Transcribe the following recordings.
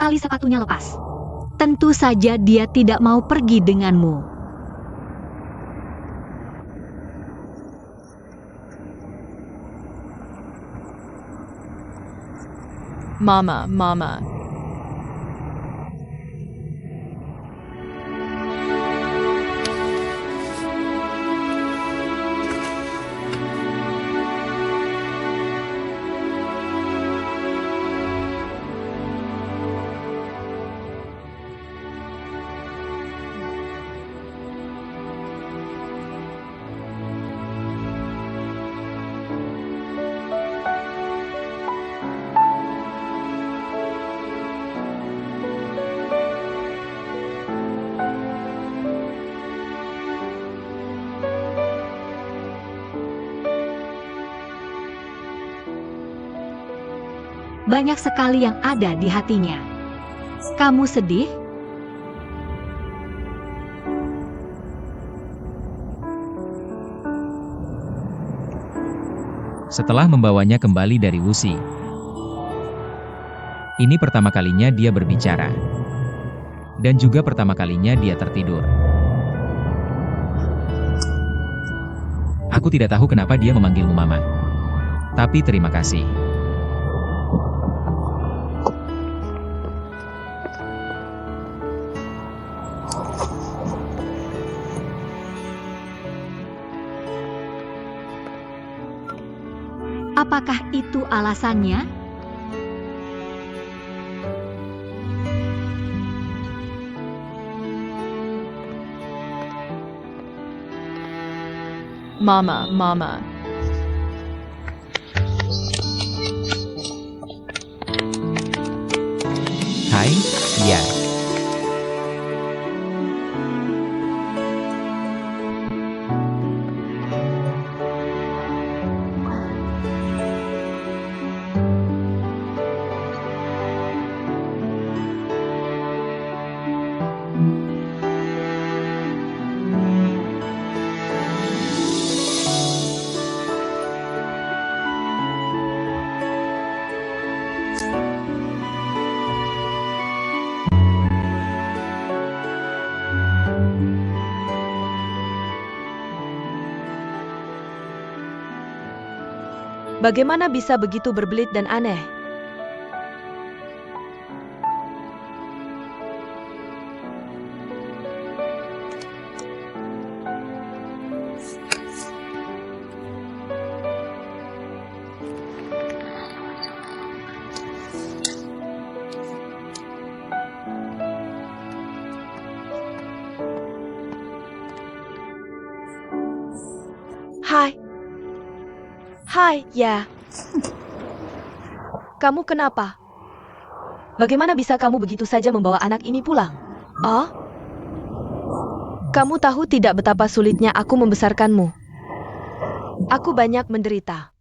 Tali sepatunya lepas. Tentu saja dia tidak mau pergi denganmu. Mama. Banyak sekali yang ada di hatinya. Kamu sedih? Setelah membawanya kembali dari Wuxi, ini pertama kalinya dia berbicara. Dan juga pertama kalinya dia tertidur. Aku tidak tahu kenapa dia memanggilmu Mama. Tapi terima kasih. Apakah itu alasannya? Mama. Hai, ya. Bagaimana bisa begitu berbelit dan aneh? Hai, ya. Kamu kenapa? Bagaimana bisa kamu begitu saja membawa anak ini pulang? Oh? Kamu tahu tidak betapa sulitnya aku membesarkanmu. Aku banyak menderita.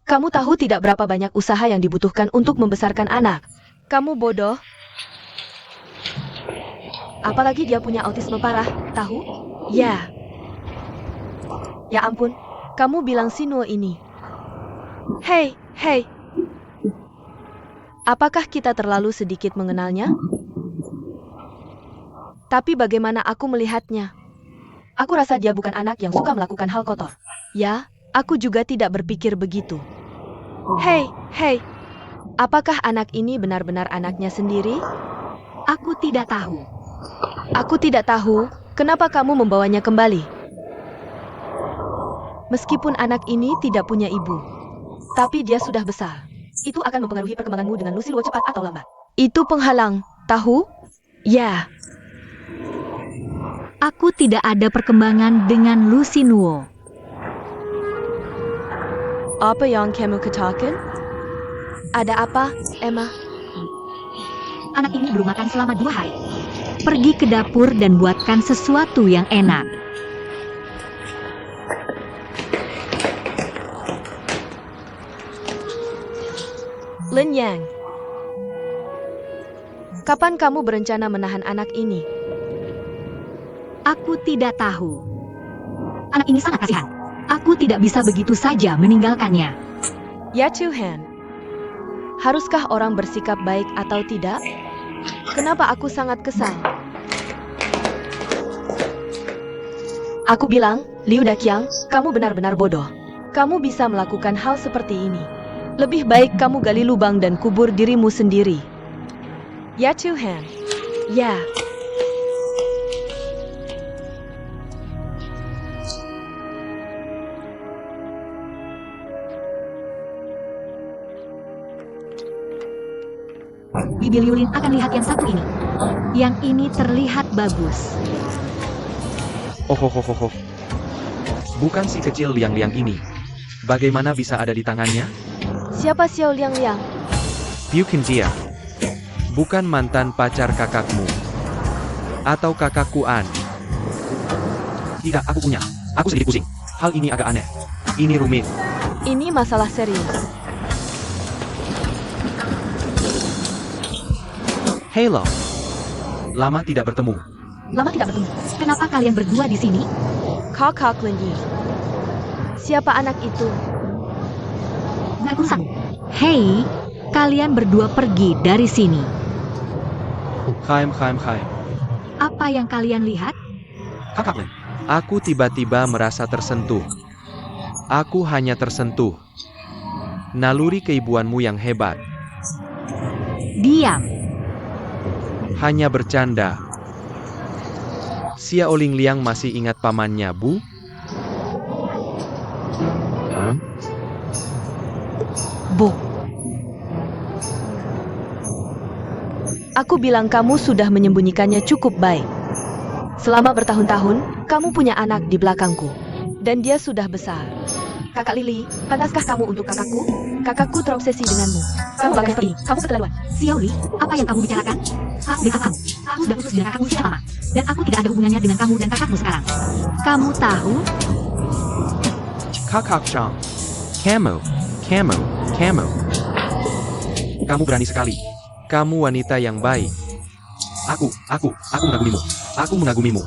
Kamu tahu tidak berapa banyak usaha yang dibutuhkan untuk membesarkan anak. Kamu bodoh. Apalagi dia punya autisme parah, tahu? Ya. Ya ampun. Kamu bilang Sinuo ini. Hei. Apakah kita terlalu sedikit mengenalnya? Tapi bagaimana aku melihatnya? Aku rasa dia bukan anak yang suka melakukan hal kotor. Ya, aku juga tidak berpikir begitu. Hei. Apakah anak ini benar-benar anaknya sendiri? Aku tidak tahu. Aku tidak tahu, kenapa kamu membawanya kembali? Meskipun anak ini tidak punya ibu, tapi dia sudah besar. Itu akan mempengaruhi perkembanganmu dengan Lucy Luo cepat atau lambat. Itu penghalang, tahu? Ya. Aku tidak ada perkembangan dengan Lucy Nuo. Apa yang kamu katakan? Ada apa, Emma? Anak ini belum makan selama 2 hari. Pergi ke dapur dan buatkan sesuatu yang enak. Lin Yang, kapan kamu berencana menahan anak ini? Aku tidak tahu. Anak ini sangat kasihan. Aku tidak bisa begitu saja meninggalkannya. Ya Tuhan. Haruskah orang bersikap baik atau tidak? Kenapa aku sangat kesal? Aku bilang, Liu Daqiang, kamu benar-benar bodoh. Kamu bisa melakukan hal seperti ini. Lebih baik kamu gali lubang dan kubur dirimu sendiri. Ya Tuhan. Ya. Bibi Liulin akan lihat yang satu ini. Yang ini terlihat bagus. Oh. Bukan si kecil Liang-Liang ini. Bagaimana bisa ada di tangannya? Siapa Xiao Liang-Liang? Bukan dia. Bukan mantan pacar kakakmu. Atau kakakku An. Tidak, aku punya. Aku sedikit pusing. Hal ini agak aneh. Ini rumit. Ini masalah serius. Halo. Lama tidak bertemu. Lama tidak bertemu. Kenapa kalian berdua di sini? Kakak Lin Yi. Siapa anak itu? Gak urusan. Hei, kalian berdua pergi dari sini. Hai. Apa yang kalian lihat? Kakak Lin. Aku tiba-tiba merasa tersentuh. Aku hanya tersentuh. Naluri keibuanmu yang hebat. Diam. Hanya bercanda. Xiao Liang masih ingat pamannya, Bu? Bu. Aku bilang kamu sudah menyembunyikannya cukup baik. Selama bertahun-tahun, kamu punya anak di belakangku. Dan dia sudah besar. Kakak Lili, pantaskah kamu untuk kakakku? Kakakku terobsesi denganmu. Kamu bakal pergi. Kamu keterlaluan. Xiao Li, apa yang kamu bicarakan? Aku dekat kamu. Aku sudah putus dengan kakakmu sejak lama. Dan aku tidak ada hubungannya dengan kamu dan kakakmu sekarang. Kamu tahu? Kakak Chang. Kamu. Kamu berani sekali. Kamu wanita yang baik. Aku mengagumimu. Aku mengagumimu.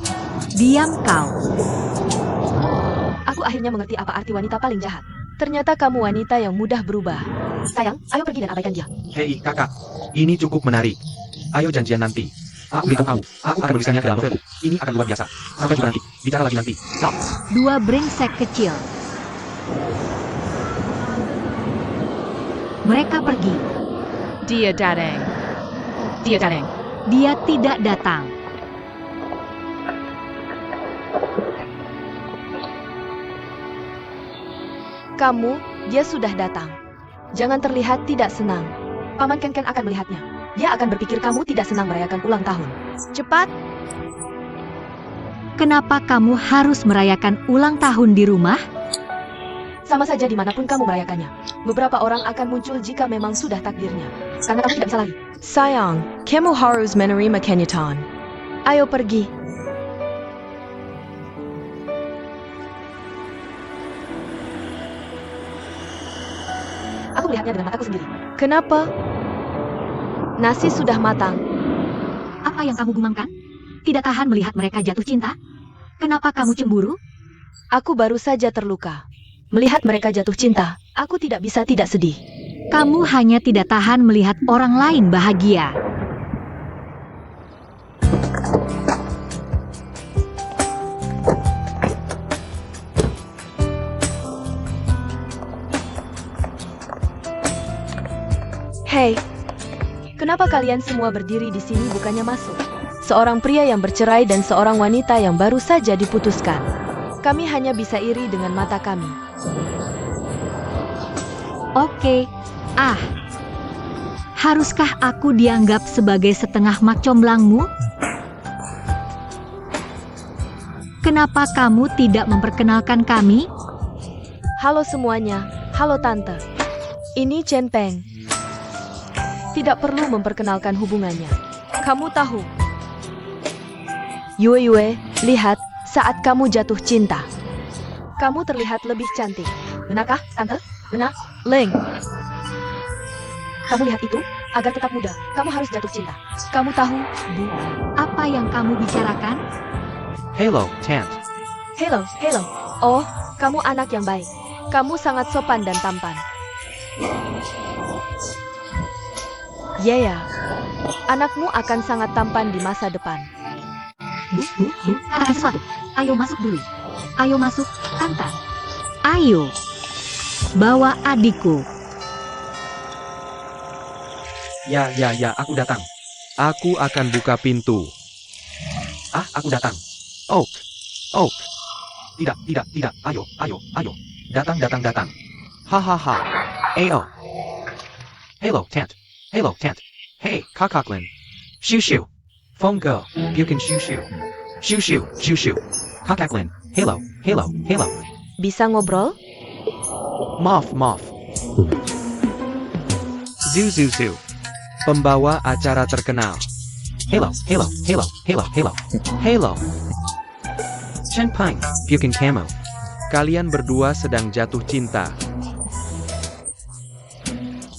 Diam kau. Aku akhirnya mengerti apa arti wanita paling jahat. Ternyata kamu wanita yang mudah berubah. Sayang, ayo pergi dan abaikan dia. Hei, kakak. Ini cukup menarik. Ayo janjian nanti. Aku beritahu kamu. Aku akan menuliskannya ke dalam novelku. Ini akan luar biasa. Sampai jumpa nanti. Bicara lagi nanti. Ciao. Dua brengsek kecil. Mereka pergi. Dia datang. Dia tidak datang. Kamu, dia sudah datang. Jangan terlihat tidak senang. Paman Ken akan melihatnya. Dia akan berpikir kamu tidak senang merayakan ulang tahun. Cepat. Kenapa kamu harus merayakan ulang tahun di rumah? Sama saja dimanapun kamu merayakannya. Beberapa orang akan muncul jika memang sudah takdirnya. Karena kamu tidak bisa lari. Sayang, kamu harus menerima kenyataan. Ayo pergi. Aku melihatnya dengan mataku sendiri. Kenapa? Nasi sudah matang. Apa yang kamu gumamkan? Tidak tahan melihat mereka jatuh cinta? Kenapa kamu cemburu? Aku baru saja terluka. Melihat mereka jatuh cinta, aku tidak bisa tidak sedih. Kamu hanya tidak tahan melihat orang lain bahagia. Hei, kenapa kalian semua berdiri di sini bukannya masuk? Seorang pria yang bercerai dan seorang wanita yang baru saja diputuskan. Kami hanya bisa iri dengan mata kami. Oke. Haruskah aku dianggap sebagai setengah mak comblangmu? Kenapa kamu tidak memperkenalkan kami? Halo semuanya, halo tante. Ini Chen Peng. Tidak perlu memperkenalkan hubungannya. Kamu tahu. Yue, lihat, saat kamu jatuh cinta. Kamu terlihat lebih cantik. Benarkah, tante? Benar? Ling. Kamu lihat itu? Agar tetap muda, kamu harus jatuh cinta. Kamu tahu, Bu? Apa yang kamu bicarakan? Hello, Tant. Hello. Oh, kamu anak yang baik. Kamu sangat sopan dan tampan. Ya, anakmu akan sangat tampan di masa depan. Bu, katakan sesuatu. Ayo masuk dulu. Ayo masuk, Tante. Ayo. Bawa adikku. Ya, aku datang. Aku akan buka pintu. Aku datang. Oh. Tidak. Ayo. Datang. Hahaha. Ayo. Hello, Tent. Hey, Kakaklin. Shoo. Phone go. Bukan shoo. Shoo. Kakaklin. Hello. Bisa ngobrol? Moth. Zoo. Pembawa acara terkenal. Hello. Chen Pine, Bukan Camo. Kalian berdua sedang jatuh cinta.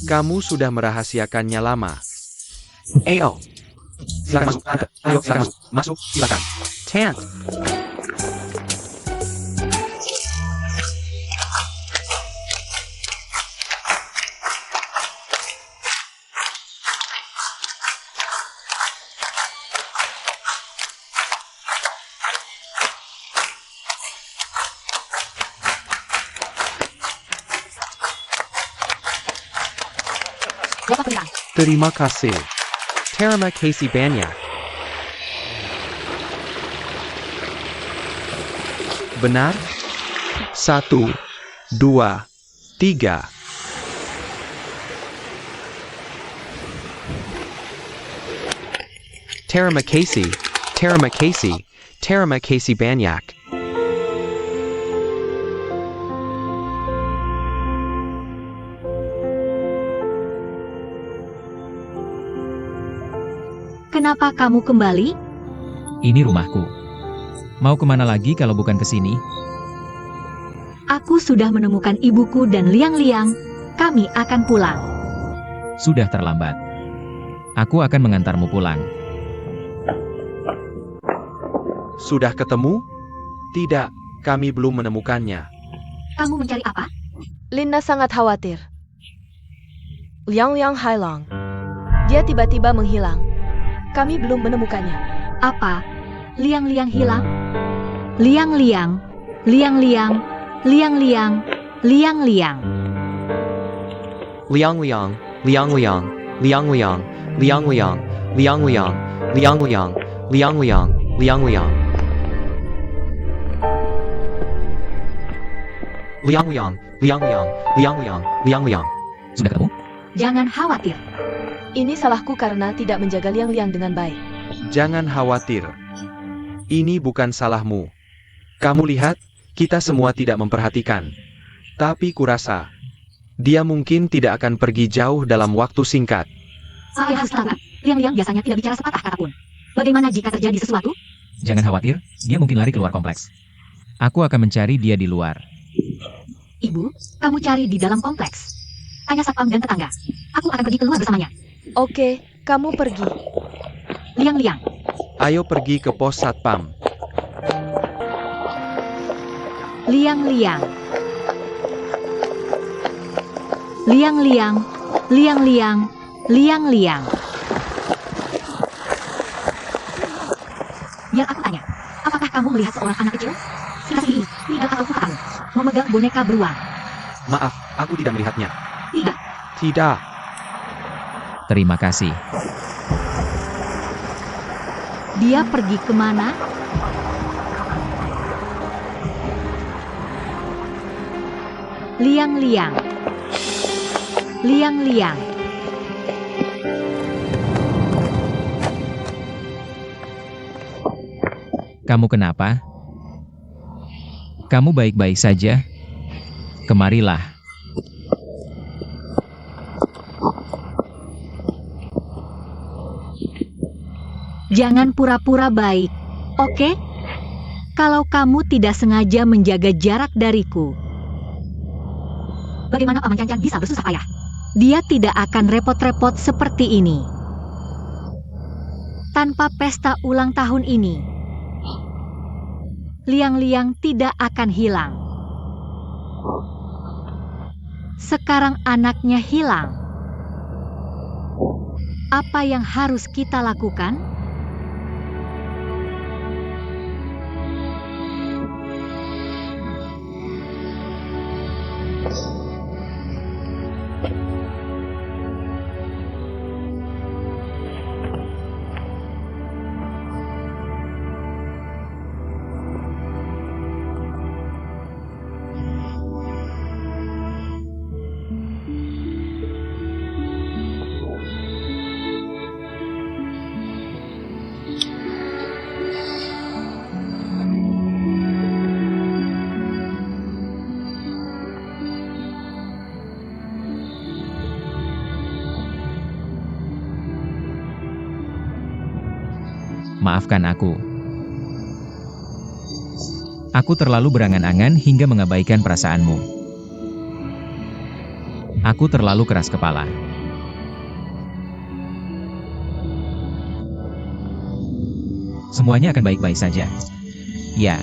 Kamu sudah merahasiakannya lama. Ayo. Silakan masuk, Tante. Ayo, silakan masuk. Silakan. Tant. Bapak Pelitang. Terima kasih. Terima kasih banyak. Benar? 1, 2, 3. Terima kasih banyak. Kenapa kamu kembali? Ini rumahku. Mau kemana lagi kalau bukan ke sini? Aku sudah menemukan ibuku dan Liang. Kami akan pulang. Sudah terlambat. Aku akan mengantarmu pulang. Sudah ketemu? Tidak, kami belum menemukannya. Kamu mencari apa? Linda sangat khawatir. Liang hilang. Dia tiba-tiba menghilang. Kami belum menemukannya. Apa? Liang hilang? Liang. Sudah ketemu? Jangan khawatir. Ini salahku karena tidak menjaga Liang dengan baik. Jangan khawatir. Ini bukan salahmu. Kamu lihat, kita semua tidak memperhatikan. Tapi kurasa, dia mungkin tidak akan pergi jauh dalam waktu singkat. Saya harus tangkap. Liang biasanya tidak bicara sepatah kata pun. Bagaimana jika terjadi sesuatu? Jangan khawatir, dia mungkin lari keluar kompleks. Aku akan mencari dia di luar. Ibu, kamu cari di dalam kompleks. Tanya satpam dan tetangga. Aku akan pergi keluar bersamanya. Oke, kamu pergi. Liang. Ayo pergi ke pos satpam. Liang. Biar aku tanya, apakah kamu melihat seorang anak kecil? Seperti ini, tidak atau kamu memegang boneka beruang? Maaf, aku tidak melihatnya. Tidak. Terima kasih. Dia pergi kemana? Liang. Kamu kenapa? Kamu baik-baik saja? Kemarilah. Jangan pura-pura baik, oke? Kalau kamu tidak sengaja menjaga jarak dariku, bagaimana Paman Cancang bisa bersusah payah? Dia tidak akan repot-repot seperti ini. Tanpa pesta ulang tahun ini, Liang tidak akan hilang. Sekarang anaknya hilang. Apa yang harus kita lakukan? Maafkan aku. Aku terlalu berangan-angan hingga mengabaikan perasaanmu. Aku terlalu keras kepala. Semuanya akan baik-baik saja. Ya.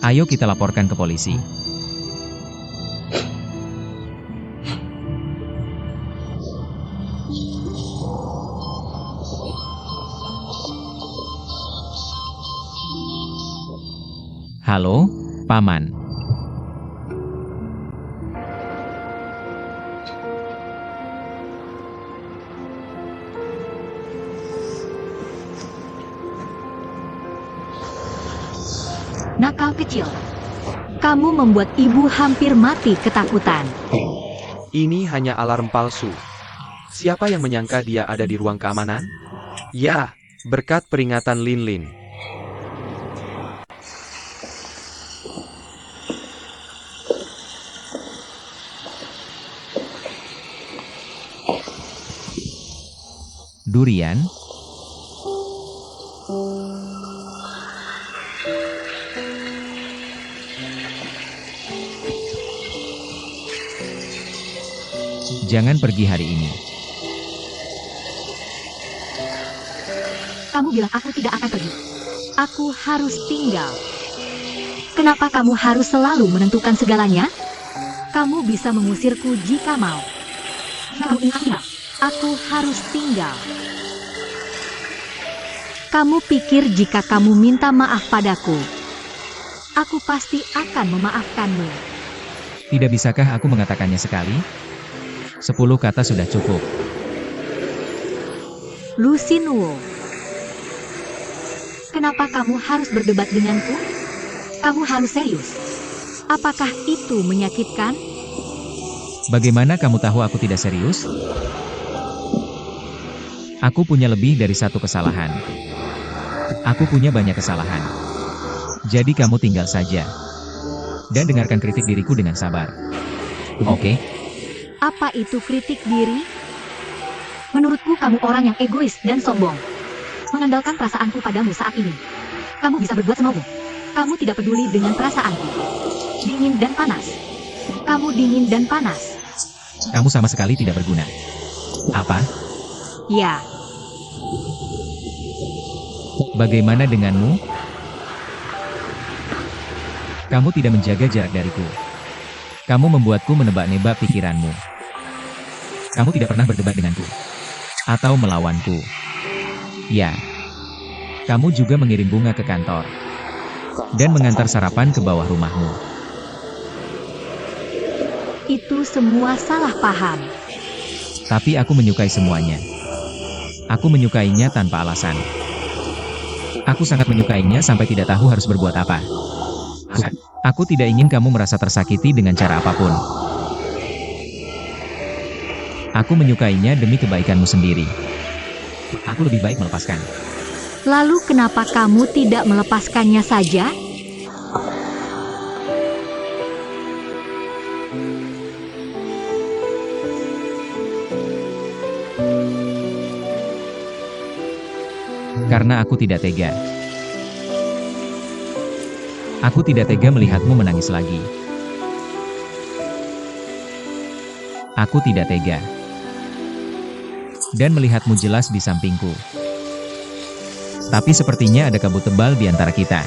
Ayo kita laporkan ke polisi. Halo, Paman. Nakal kecil. Kamu membuat ibu hampir mati ketakutan. Ini hanya alarm palsu. Siapa yang menyangka dia ada di ruang keamanan? Ya, berkat peringatan Lin Lin. Durian? Jangan pergi hari ini. Kamu bilang aku tidak akan pergi. Aku harus tinggal. Kenapa kamu harus selalu menentukan segalanya? Kamu bisa mengusirku jika mau. Kamu ingat, aku harus tinggal. Kamu pikir jika kamu minta maaf padaku, aku pasti akan memaafkanmu. Tidak bisakah aku mengatakannya sekali? 10 kata sudah cukup. Lucinuo, kenapa kamu harus berdebat denganku? Kamu harus serius. Apakah itu menyakitkan? Bagaimana kamu tahu aku tidak serius? Aku punya lebih dari satu kesalahan. Aku punya banyak kesalahan. Jadi kamu tinggal saja. Dan dengarkan kritik diriku dengan sabar. Oke? Apa itu kritik diri? Menurutku kamu orang yang egois dan sombong. Mengandalkan perasaanku padamu saat ini. Kamu bisa berbuat semaumu. Kamu tidak peduli dengan perasaanku. Dingin dan panas. Kamu dingin dan panas. Kamu sama sekali tidak berguna. Apa? Ya, Bagaimana denganmu? Kamu tidak menjaga jarak dariku. Kamu membuatku menebak-nebak pikiranmu. Kamu tidak pernah berdebat denganku. Atau melawanku. Ya. Kamu juga mengirim bunga ke kantor. Dan mengantar sarapan ke bawah rumahmu. itu semua salah paham. Tapi aku menyukai semuanya. Aku menyukainya tanpa alasan. Aku sangat menyukainya sampai tidak tahu harus berbuat apa. Aku tidak ingin kamu merasa tersakiti dengan cara apapun. Aku menyukainya demi kebaikanmu sendiri. Aku lebih baik melepaskan. Lalu kenapa kamu tidak melepaskannya saja? Karena aku tidak tega. Aku tidak tega melihatmu menangis lagi. Aku tidak tega. Dan melihatmu jelas di sampingku. Tapi sepertinya ada kabut tebal di antara kita.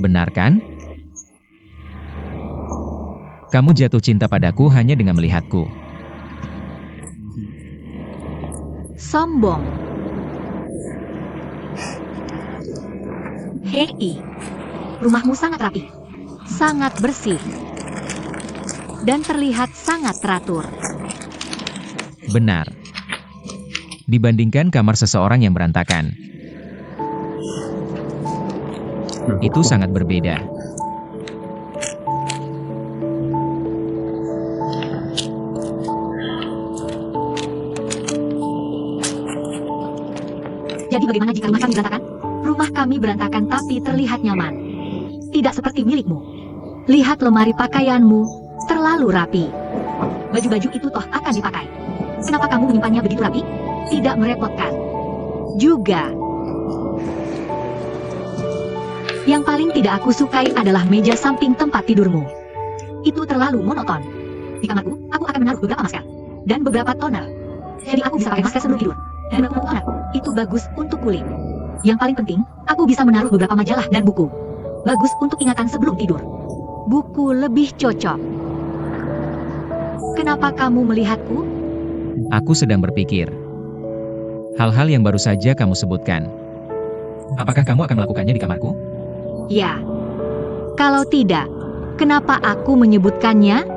benar kan? Kamu jatuh cinta padaku hanya dengan melihatku. Sombong. Hei, rumahmu sangat rapi, sangat bersih, dan terlihat sangat teratur. Benar. Dibandingkan kamar seseorang yang berantakan, itu sangat berbeda. Jadi bagaimana jika rumah kami berantakan? Rumah kami berantakan tapi terlihat nyaman. Tidak seperti milikmu. Lihat lemari pakaianmu, terlalu rapi. Baju-baju itu toh akan dipakai. Kenapa kamu menyimpannya begitu rapi? Tidak merepotkan. Juga. Yang paling tidak aku sukai adalah meja samping tempat tidurmu. Itu terlalu monoton. Di kamarku, aku akan menaruh beberapa masker. Dan beberapa toner. Jadi aku bisa pakai masker sebelum tidur. Dan beberapa toner. Itu bagus untuk kulit. Yang paling penting, aku bisa menaruh beberapa majalah dan buku. Bagus untuk ingatan sebelum tidur. Buku lebih cocok. Kenapa kamu melihatku? Aku sedang berpikir. Hal-hal yang baru saja kamu sebutkan. Apakah kamu akan melakukannya di kamarku? Ya. Kalau tidak, kenapa aku menyebutkannya?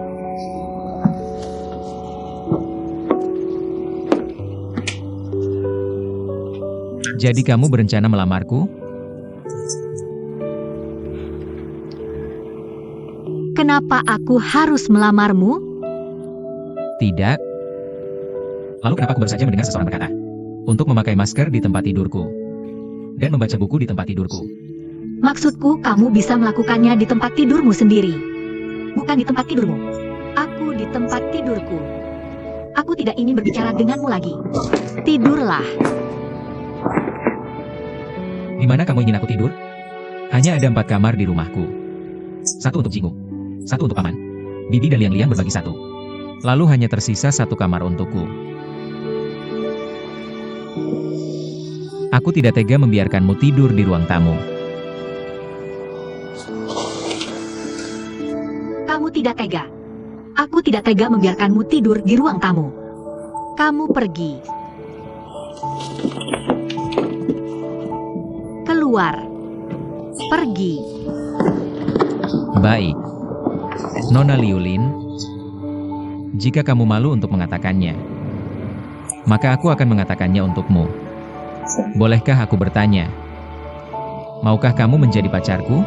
Jadi kamu berencana melamarku? Kenapa aku harus melamarmu? Tidak. Lalu kenapa aku baru saja mendengar seseorang berkata, untuk memakai masker di tempat tidurku, dan membaca buku di tempat tidurku. Maksudku, kamu bisa melakukannya di tempat tidurmu sendiri. Bukan di tempat tidurmu. Aku di tempat tidurku. Aku tidak ingin berbicara denganmu lagi. Tidurlah. Di mana kamu ingin aku tidur? Hanya ada 4 kamar di rumahku. 1 untuk Jingu, 1 untuk Paman, Bibi dan Liang-Liang berbagi 1. Lalu hanya tersisa 1 kamar untukku. Aku tidak tega membiarkanmu tidur di ruang tamu. Kamu tidak tega. Aku tidak tega membiarkanmu tidur di ruang tamu. Kamu pergi. Keluar. Pergi. Baik. Nona Liulin, jika kamu malu untuk mengatakannya, maka aku akan mengatakannya untukmu. Bolehkah aku bertanya? Maukah kamu menjadi pacarku?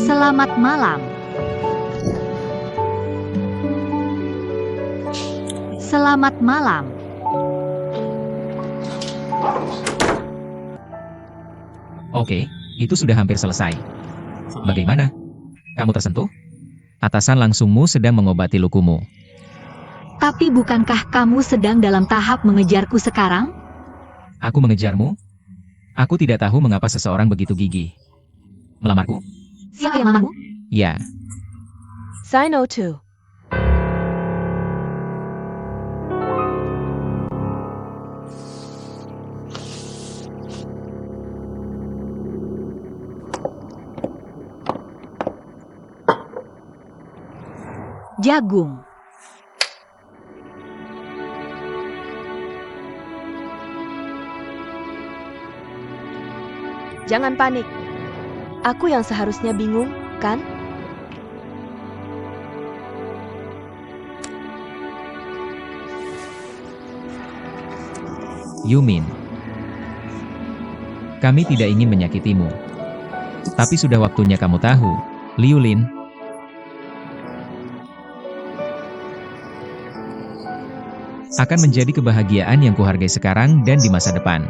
Selamat malam. Selamat malam. Oke, itu sudah hampir selesai. Bagaimana? Kamu tersentuh? Atasan langsungmu sedang mengobati lukumu. Tapi bukankah kamu sedang dalam tahap mengejarku sekarang? Aku mengejarmu? Aku tidak tahu mengapa seseorang begitu gigih. Melamarku? Siapa yang melamarmu? Ya, Say no to. Jagung. Jangan panik. Aku yang seharusnya bingung, kan? Yumin. Kami tidak ingin menyakitimu. Tapi sudah waktunya kamu tahu, Liulin. Akan menjadi kebahagiaan yang kuhargai sekarang dan di masa depan.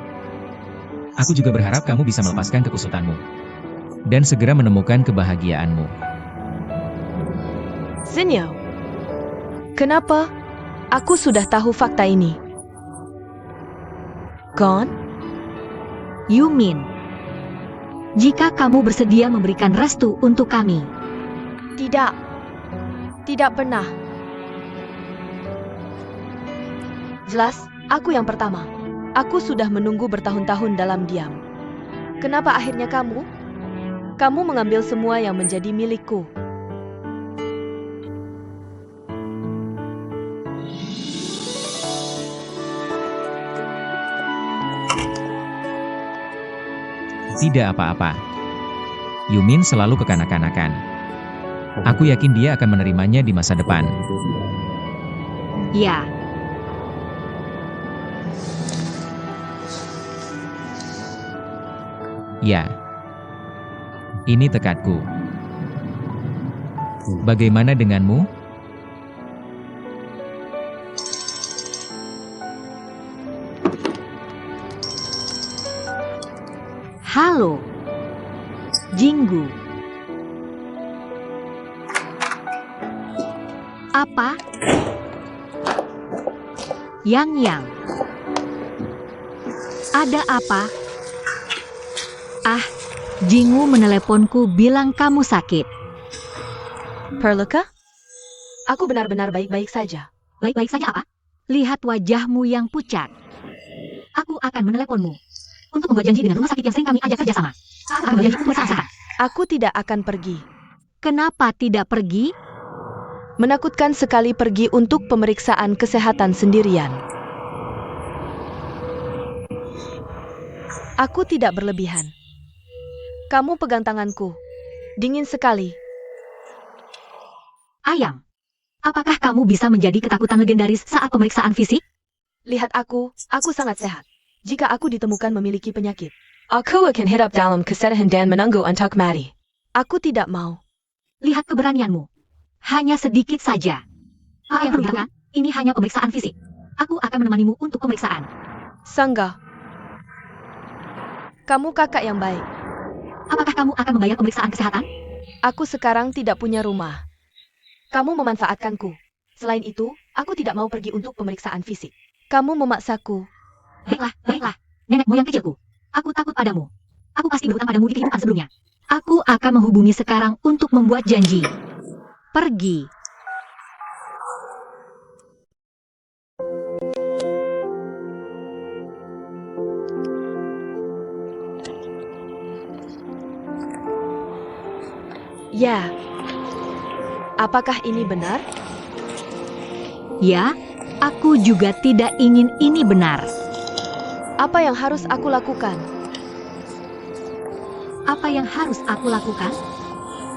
Aku juga berharap kamu bisa melepaskan kekusutanmu. Dan segera menemukan kebahagiaanmu. Zinyo. Kenapa? Aku sudah tahu fakta ini. Gon? Yumin. Jika kamu bersedia memberikan restu untuk kami. Tidak. Tidak pernah. Jelas, aku yang pertama. Aku sudah menunggu bertahun-tahun dalam diam. Kenapa akhirnya kamu? Kamu mengambil semua yang menjadi milikku. Tidak apa-apa. Yumin selalu kekanak-kanakan. Aku yakin dia akan menerimanya di masa depan. Ya, Ya. Ini tekadku. Bagaimana denganmu? halo. Jinggu. Apa? Yang. Ada apa? Ah, Jinggu meneleponku bilang kamu sakit. Perluka? Aku benar-benar baik-baik saja. Baik-baik saja apa? Lihat wajahmu yang pucat. Aku akan meneleponmu untuk membuat janji dengan rumah sakit yang sering kami ajak kerjasama. Aku akan berjanji untuk berusaha. Aku tidak akan pergi. Kenapa tidak pergi? Menakutkan sekali pergi untuk pemeriksaan kesehatan sendirian. Aku tidak berlebihan. Kamu pegang tanganku. Dingin sekali. Ayam, apakah kamu bisa menjadi ketakutan legendaris saat pemeriksaan fisik? Lihat aku sangat sehat. Jika aku ditemukan memiliki penyakit, aku akan hidup dalam kesedihan dan menunggu untuk mati. Aku tidak mau. Lihat keberanianmu. Hanya sedikit saja. Apa yang perlu dilakukan? Ini hanya pemeriksaan fisik. Aku akan menemanimu untuk pemeriksaan. Sangga. Kamu kakak yang baik. Apakah kamu akan membayar pemeriksaan kesehatan? Aku sekarang tidak punya rumah. Kamu memanfaatkanku. Selain itu, aku tidak mau pergi untuk pemeriksaan fisik. Kamu memaksaku. Baiklah. Nenek moyang kecilku. Aku takut padamu. Aku pasti berhutang padamu di kehidupan sebelumnya. Aku akan menghubungi sekarang untuk membuat janji. Pergi. Ya. Apakah ini benar? Ya, aku juga tidak ingin ini benar. Apa yang harus aku lakukan? Apa yang harus aku lakukan?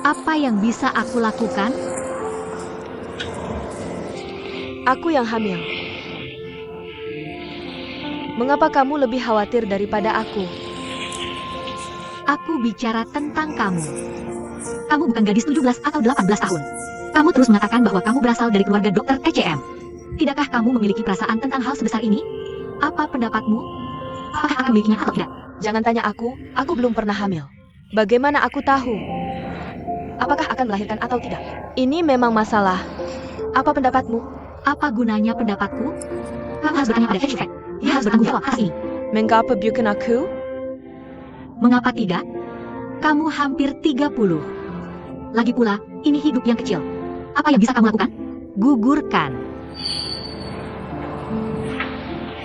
Apa yang bisa aku lakukan? Aku yang hamil. Mengapa kamu lebih khawatir daripada aku? Aku bicara tentang kamu. Kamu bukan gadis 17 atau 18 tahun. Kamu terus mengatakan bahwa kamu berasal dari keluarga dokter TCM. Tidakkah kamu memiliki perasaan tentang hal sebesar ini? Apa pendapatmu? Apakah akan memilikinya atau tidak? Jangan tanya aku belum pernah hamil. Bagaimana aku tahu? Apakah akan melahirkan atau tidak? Ini memang masalah. Apa pendapatmu? Apa gunanya pendapatku? Kamu harus bertanya pada Fetchfet. Dia harus bertanggung jawab atas ini. Mengapa bukan aku? Mengapa tidak? Kamu hampir 30. Lagi pula, ini hidup yang kecil. Apa yang bisa kamu lakukan? Gugurkan.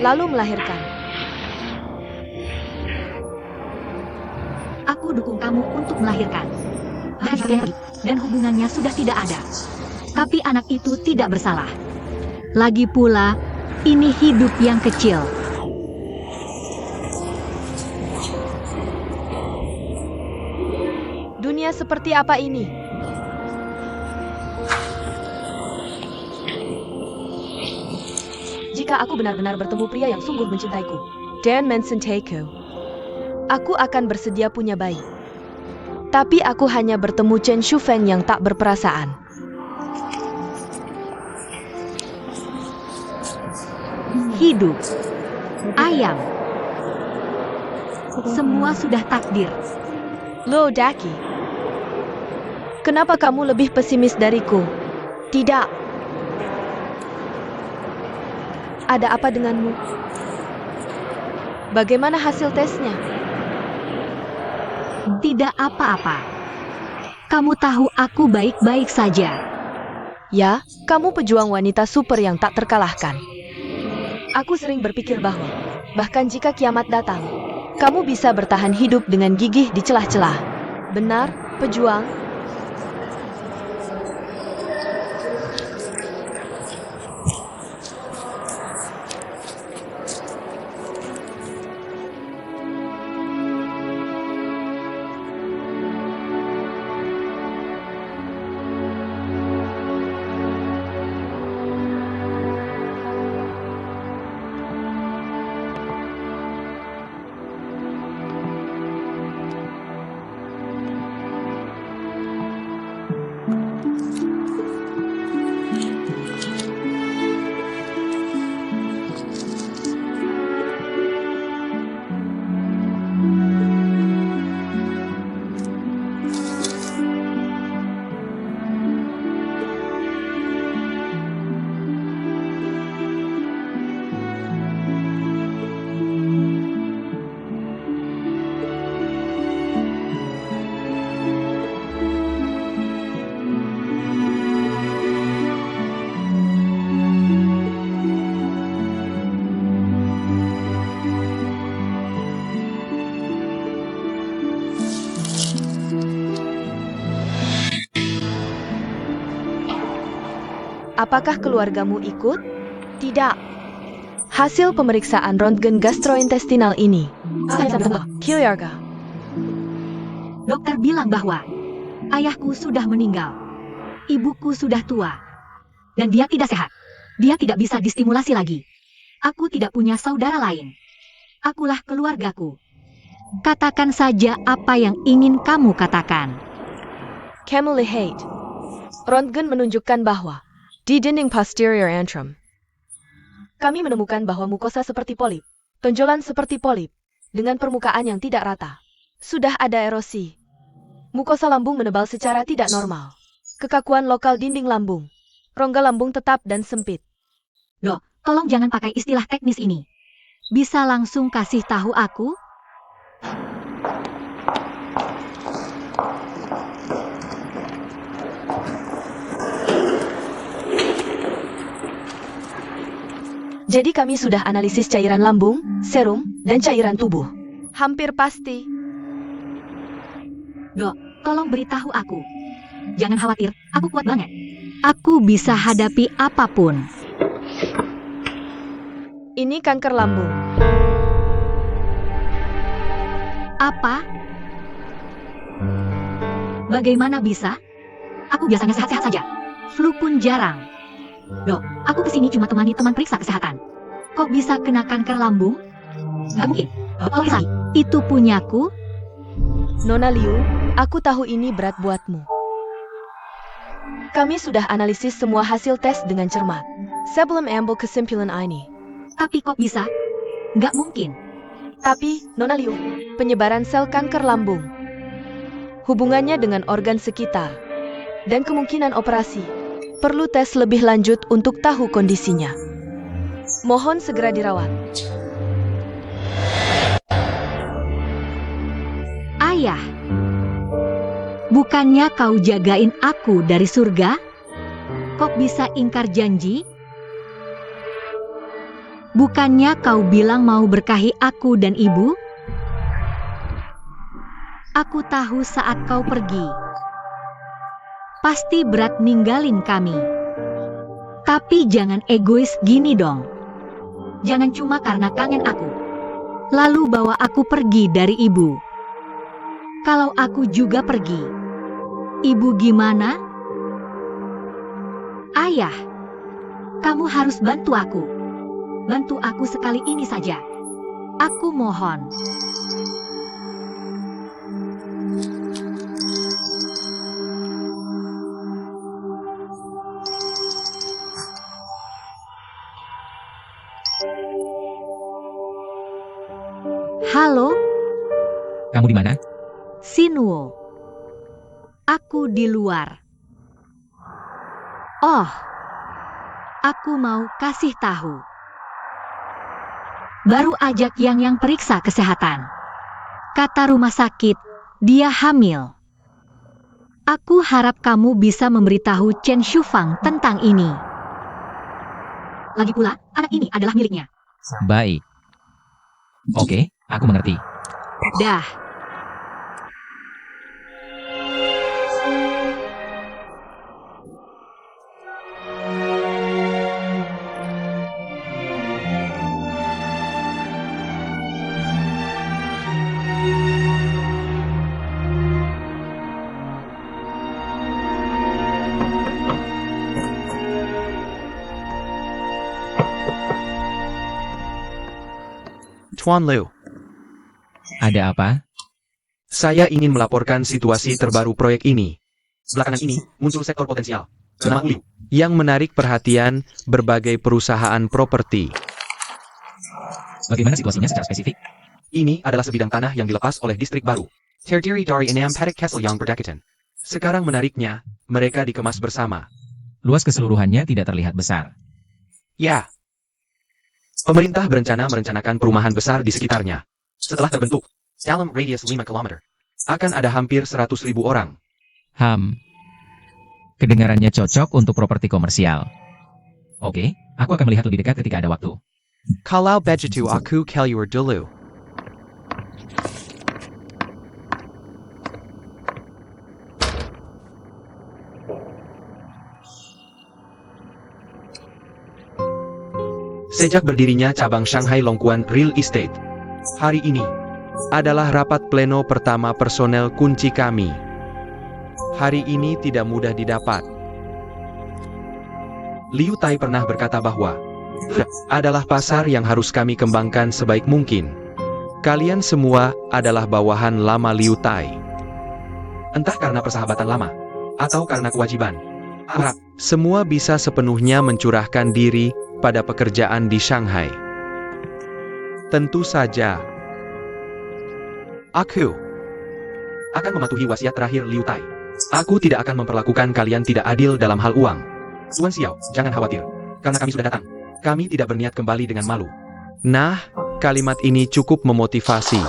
Lalu melahirkan. Aku dukung kamu untuk melahirkan. Bahkan jika pergi, dan hubungannya sudah tidak ada. Tapi anak itu tidak bersalah. Lagi pula, ini hidup yang kecil. Dunia seperti apa ini? Jika aku benar-benar bertemu pria yang sungguh mencintaiku dan mencintaiku, aku akan bersedia punya bayi. Tapi aku hanya bertemu Chen Shufeng yang tak berperasaan. Hidup. Ayam. Semua sudah takdir. Lo Daki, kenapa kamu lebih pesimis dariku? Tidak. Ada apa denganmu? Bagaimana hasil tesnya? Tidak apa-apa. Kamu tahu aku baik-baik saja. Ya, kamu pejuang wanita super yang tak terkalahkan. Aku sering berpikir bahwa, bahkan jika kiamat datang, kamu bisa bertahan hidup dengan gigih di celah-celah. Benar, pejuang? Apakah keluargamu ikut? Tidak. Hasil pemeriksaan röntgen gastrointestinal ini. Keluarga. Dokter bilang bahwa ayahku sudah meninggal. Ibuku sudah tua. Dan dia tidak sehat. Dia tidak bisa distimulasi lagi. Aku tidak punya saudara lain. Akulah keluargaku. Katakan saja apa yang ingin kamu katakan. Kamu lihat. Röntgen menunjukkan bahwa di dinding posterior antrum, kami menemukan bahwa mukosa seperti polip, tonjolan seperti polip, dengan permukaan yang tidak rata. Sudah ada erosi. Mukosa lambung menebal secara tidak normal. Kekakuan lokal dinding lambung. Rongga lambung tetap dan sempit. Dok, tolong jangan pakai istilah teknis ini. Bisa langsung kasih tahu aku? Jadi kami sudah analisis cairan lambung, serum, dan cairan tubuh. Hampir pasti. Dok, tolong beritahu aku. Jangan khawatir, aku kuat banget. Aku bisa hadapi apapun. Ini kanker lambung. Apa? Bagaimana bisa? Aku biasanya sehat-sehat saja. Flu pun jarang. Dok, aku kesini cuma temani teman periksa kesehatan. Kok bisa kena kanker lambung? Nggak mungkin. Tolong bisa. Itu punyaku. Nona Liu, aku tahu ini berat buatmu. Kami sudah analisis semua hasil tes dengan cermat. Sebelum ambil kesimpulan ini. Tapi kok bisa? Nggak mungkin. Tapi, Nona Liu, penyebaran sel kanker lambung, hubungannya dengan organ sekitar, dan kemungkinan operasi, perlu tes lebih lanjut untuk tahu kondisinya. Mohon segera dirawat. Ayah, bukannya kau jagain aku dari surga? Kok bisa ingkar janji? Bukannya kau bilang mau berkahi aku dan ibu? Aku tahu saat kau pergi. Pasti berat ninggalin kami. Tapi jangan egois gini dong. Jangan cuma karena kangen aku. Lalu bawa aku pergi dari ibu. Kalau aku juga pergi, ibu gimana? Ayah, kamu harus bantu aku. Bantu aku sekali ini saja. Aku mohon. Halo, Kamu di mana? Sinuo. Aku di luar. Oh, aku mau kasih tahu. Baru ajak yang periksa kesehatan. Kata rumah sakit, dia hamil. Aku harap kamu bisa memberitahu Chen Shufang tentang ini. Lagi pula, anak ini adalah miliknya. Baik. Oke, aku mengerti. Dah. Tuan Liu, Ada apa? saya ingin melaporkan situasi terbaru proyek ini. Belakangan ini, muncul sektor potensial bernama Liu, yang menarik perhatian berbagai perusahaan properti. Bagaimana situasinya secara spesifik? Ini adalah sebidang tanah yang dilepas oleh distrik baru, terdiri dari 6 Paddock Castle yang berdekatan. Sekarang menariknya, mereka dikemas bersama. Luas keseluruhannya tidak terlihat besar. Ya. Pemerintah merencanakan perumahan besar di sekitarnya. Setelah terbentuk, dalam radius 5 km, akan ada hampir 100.000 orang. Kedengarannya cocok untuk properti komersial. Oke, aku akan melihat lebih dekat ketika ada waktu. Kalau begitu aku keluar dulu. Sejak berdirinya cabang Shanghai Longquan Real Estate, hari ini adalah rapat pleno pertama personel kunci kami. Hari ini tidak mudah didapat. Liu Tai pernah berkata bahwa adalah pasar yang harus kami kembangkan sebaik mungkin. Kalian semua adalah bawahan lama Liu Tai. Entah karena persahabatan lama atau karena kewajiban, semua bisa sepenuhnya mencurahkan diri pada pekerjaan di Shanghai. Tentu saja, aku akan mematuhi wasiat terakhir Liu Tai. Aku tidak akan memperlakukan kalian tidak adil dalam hal uang. Tuan Xiao, jangan khawatir, karena kami sudah datang. Kami tidak berniat kembali dengan malu. Nah, kalimat ini cukup memotivasi.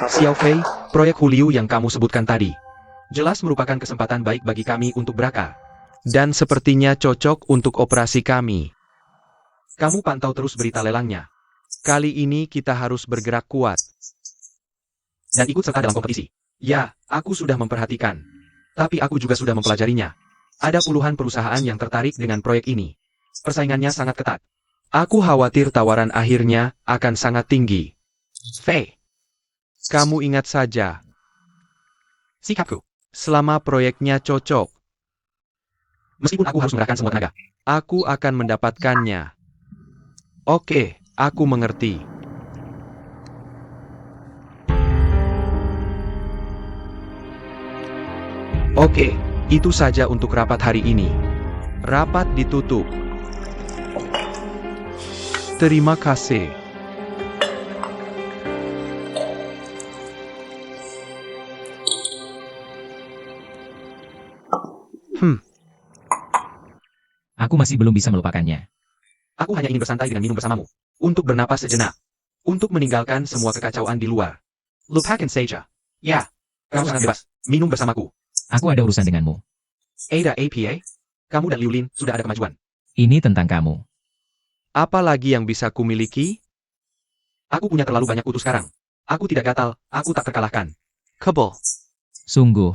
Xiao Fei, proyek Huliu yang kamu sebutkan tadi, jelas merupakan kesempatan baik bagi kami untuk berakar. Dan sepertinya cocok untuk operasi kami. Kamu pantau terus berita lelangnya. Kali ini kita harus bergerak kuat. Dan ikut serta dalam kompetisi. Ya, aku sudah memperhatikan. Tapi aku juga sudah mempelajarinya. Ada puluhan perusahaan yang tertarik dengan proyek ini. Persaingannya sangat ketat. Aku khawatir tawaran akhirnya akan sangat tinggi. Fei, kamu ingat saja sikapku selama proyeknya cocok. Meskipun aku harus mengerahkan semua tenaga, aku akan mendapatkannya. Oke, aku mengerti. Oke, itu saja untuk rapat hari ini. Rapat ditutup. Terima kasih. Aku masih belum bisa melupakannya. Aku hanya ingin bersantai dengan minum bersamamu. Untuk bernapas sejenak. Untuk meninggalkan semua kekacauan di luar. Lupakan saja. Ya, kamu sangat bebas. Minum bersamaku. Aku ada urusan denganmu. Ada APA? Kamu dan Liu Lin sudah ada kemajuan. Ini tentang kamu. Apa lagi yang bisa kumiliki? Aku punya terlalu banyak kutu sekarang. Aku tidak gatal, aku tak terkalahkan. Kebal. Sungguh.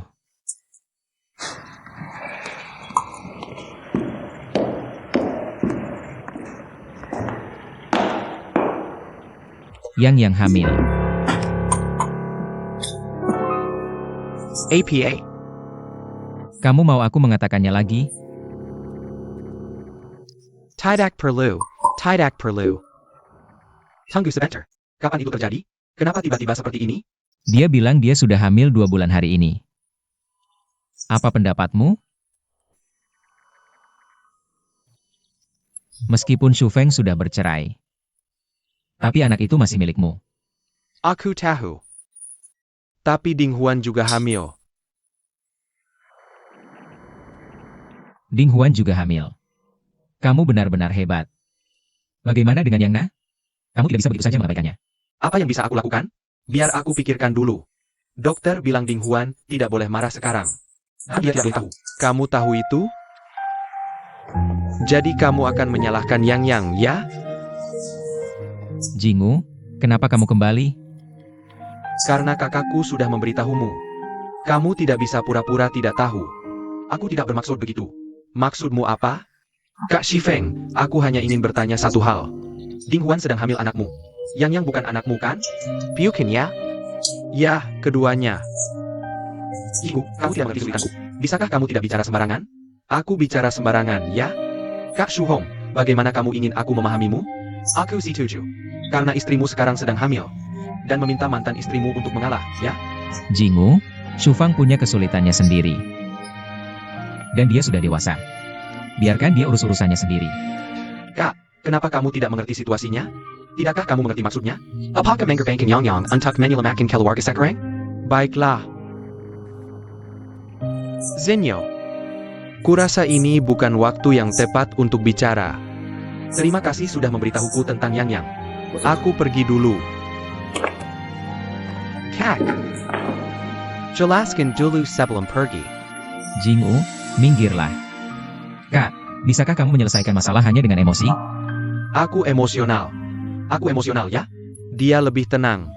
Yang hamil. APA. Kamu mau aku mengatakannya lagi? Tidak perlu. Tidak perlu. Tunggu sebentar. Kapan itu terjadi? Kenapa tiba-tiba seperti ini? Dia bilang dia sudah hamil 2 bulan hari ini. Apa pendapatmu? Meskipun Xu Feng sudah bercerai. Tapi anak itu masih milikmu. Aku tahu. Tapi Ding Huan juga hamil. Ding Huan juga hamil. Kamu benar-benar hebat. Bagaimana dengan Yang Na? Kamu tidak bisa begitu saja mengabaikannya. Apa yang bisa aku lakukan? Biar aku pikirkan dulu. Dokter bilang Ding Huan tidak boleh marah sekarang. Dia tidak boleh tahu. Kamu tahu itu? Jadi kamu akan menyalahkan Yang Yang, ya? Jingu, kenapa kamu kembali? Karena kakakku sudah memberitahumu. Kamu tidak bisa pura-pura tidak tahu. Aku tidak bermaksud begitu. Maksudmu apa? Kak Shifeng, aku hanya ingin bertanya satu hal. Ding Huan sedang hamil anakmu. Yang Yang bukan anakmu kan? Piukin ya? Ya, keduanya. Jingu, kamu tidak mengerti sulitanku. Bisakah kamu tidak bicara sembarangan? Aku bicara sembarangan, ya? Kak Shu Hong, bagaimana kamu ingin aku memahamimu? Aku setuju. Karena istrimu sekarang sedang hamil. Dan meminta mantan istrimu untuk mengalah, ya? Jingu, Shufang punya kesulitannya sendiri. Dan dia sudah dewasa. Biarkan dia urus-urusannya sendiri. Kak, kenapa kamu tidak mengerti situasinya? Tidakkah kamu mengerti maksudnya? Apakah mengerbankan Yang Yang untuk menyelamatkan keluarga sekarang? Baiklah. Zenyo, kurasa ini bukan waktu yang tepat untuk bicara. Terima kasih sudah memberitahuku tentang Yang Yang. Aku pergi dulu. Kak, jelaskan dulu sebelum pergi. Jingu, minggirlah. Kak, bisakah kamu menyelesaikan masalah hanya dengan emosi? Aku emosional. Aku emosional, ya? Dia lebih tenang.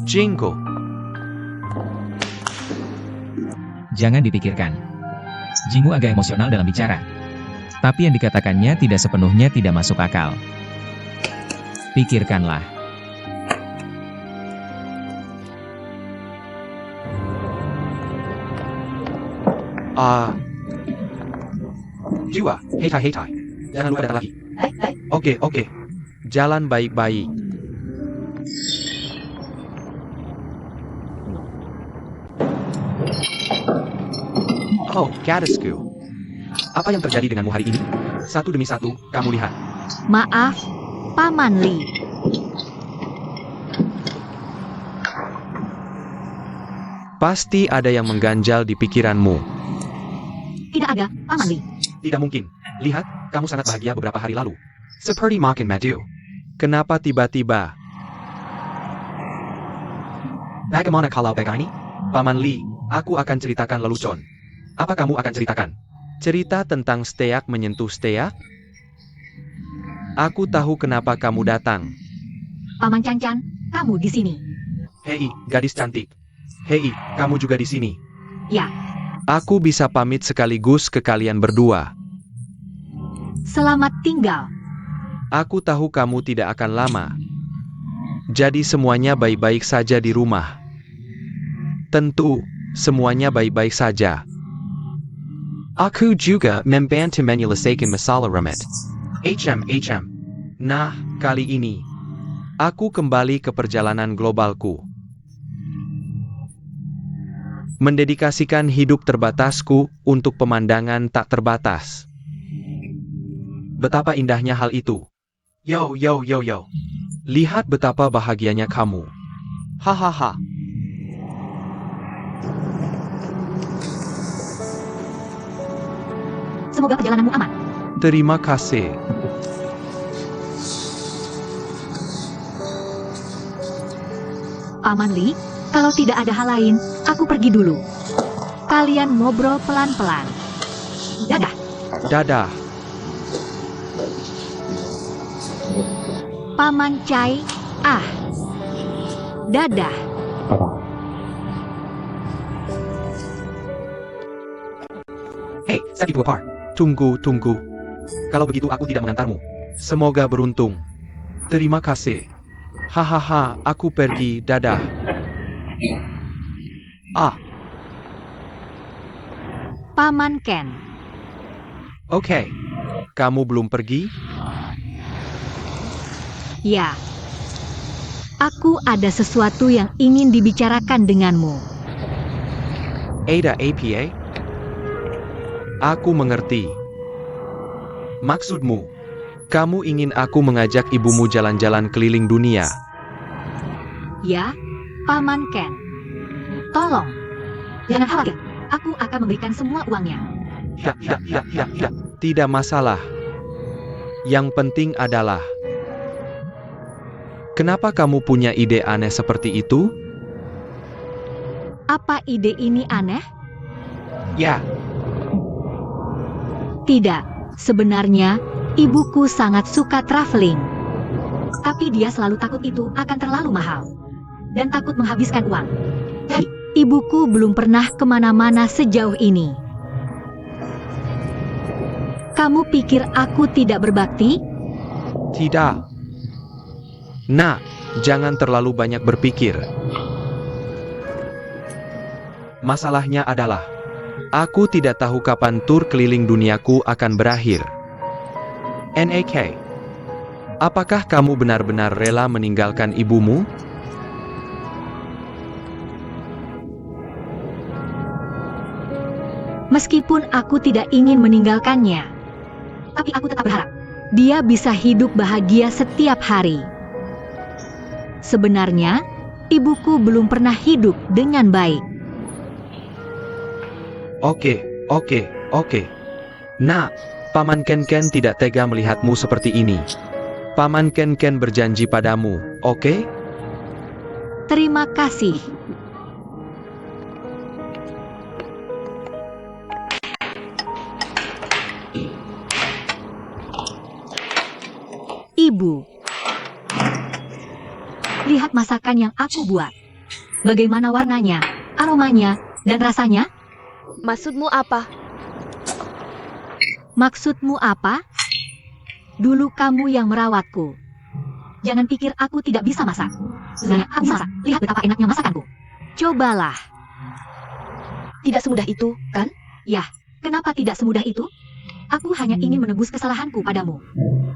Jingo, Jangan dipikirkan. Jingu agak emosional dalam bicara. Tapi yang dikatakannya tidak sepenuhnya tidak masuk akal. Pikirkanlah. Jiwa, hetai. Jangan lupa datang lagi. Oke. Jalan baik-baik. Oh, gadisku. Apa yang terjadi denganmu hari ini? Satu demi satu, kamu lihat. Maaf, Paman Li. Pasti ada yang mengganjal di pikiranmu. Tidak ada, Paman Li. Tidak mungkin. Lihat, kamu sangat bahagia beberapa hari lalu. Seperti makin madu. Kenapa tiba-tiba? Bagaimana kalau begini? Paman Li, aku akan ceritakan lelucon. Apa kamu akan ceritakan? Cerita tentang Steak menyentuh Steak? Aku tahu kenapa kamu datang. Paman Cancan, kamu di sini. Hei, gadis cantik. Hei, kamu juga di sini. Ya, Aku bisa pamit sekaligus ke kalian berdua. selamat tinggal. Aku tahu kamu tidak akan lama. Jadi semuanya baik-baik saja di rumah. Tentu, semuanya baik-baik saja. Aku juga membantu menyelesaikan masalah remit. HM. Nah, kali ini, aku kembali ke perjalanan globalku. Mendedikasikan hidup terbatasku untuk pemandangan tak terbatas. Betapa indahnya hal itu. Yo. Lihat betapa bahagianya kamu. Hahaha. Semoga perjalananmu aman. Terima kasih. Paman Li, kalau tidak ada hal lain, aku pergi dulu. Kalian ngobrol pelan-pelan. Dadah. Dadah. Paman Cai, dadah. Hei, sakit par. Tunggu. Kalau begitu aku tidak mengantarmu. Semoga beruntung. Terima kasih. Hahaha, aku pergi, dadah. Paman Ken, Oke. Kamu belum pergi? ya. Aku ada sesuatu yang ingin dibicarakan denganmu. Ada APA? Aku mengerti. Maksudmu, kamu ingin aku mengajak ibumu jalan-jalan keliling dunia? Ya, Paman Ken. Tolong, jangan khawatir. Aku akan memberikan semua uangnya. Ya. Tidak masalah. Yang penting adalah, kenapa kamu punya ide aneh seperti itu? Apa ide ini aneh? Ya. Tidak, sebenarnya ibuku sangat suka traveling. Tapi dia selalu takut itu akan terlalu mahal. Dan takut menghabiskan uang. Jadi, ibuku belum pernah kemana-mana sejauh ini. Kamu pikir aku tidak berbakti? Tidak. Nak, jangan terlalu banyak berpikir. Masalahnya adalah, aku tidak tahu kapan tur keliling duniaku akan berakhir. NAK, apakah kamu benar-benar rela meninggalkan ibumu? Meskipun aku tidak ingin meninggalkannya, tapi aku tetap berharap dia bisa hidup bahagia setiap hari. Sebenarnya, ibuku belum pernah hidup dengan baik. Oke. Nak, Paman Ken tidak tega melihatmu seperti ini. Paman Ken berjanji padamu, oke? Terima kasih. Ibu, lihat masakan yang aku buat. Bagaimana warnanya, aromanya, dan rasanya? Maksudmu apa? Maksudmu apa? Dulu kamu yang merawatku. Jangan pikir aku tidak bisa masak. Sebenarnya aku bisa masak. Lihat betapa enaknya masakanku. Cobalah. Tidak semudah itu, kan? Yah, kenapa tidak semudah itu? Aku hanya ingin menebus kesalahanku padamu.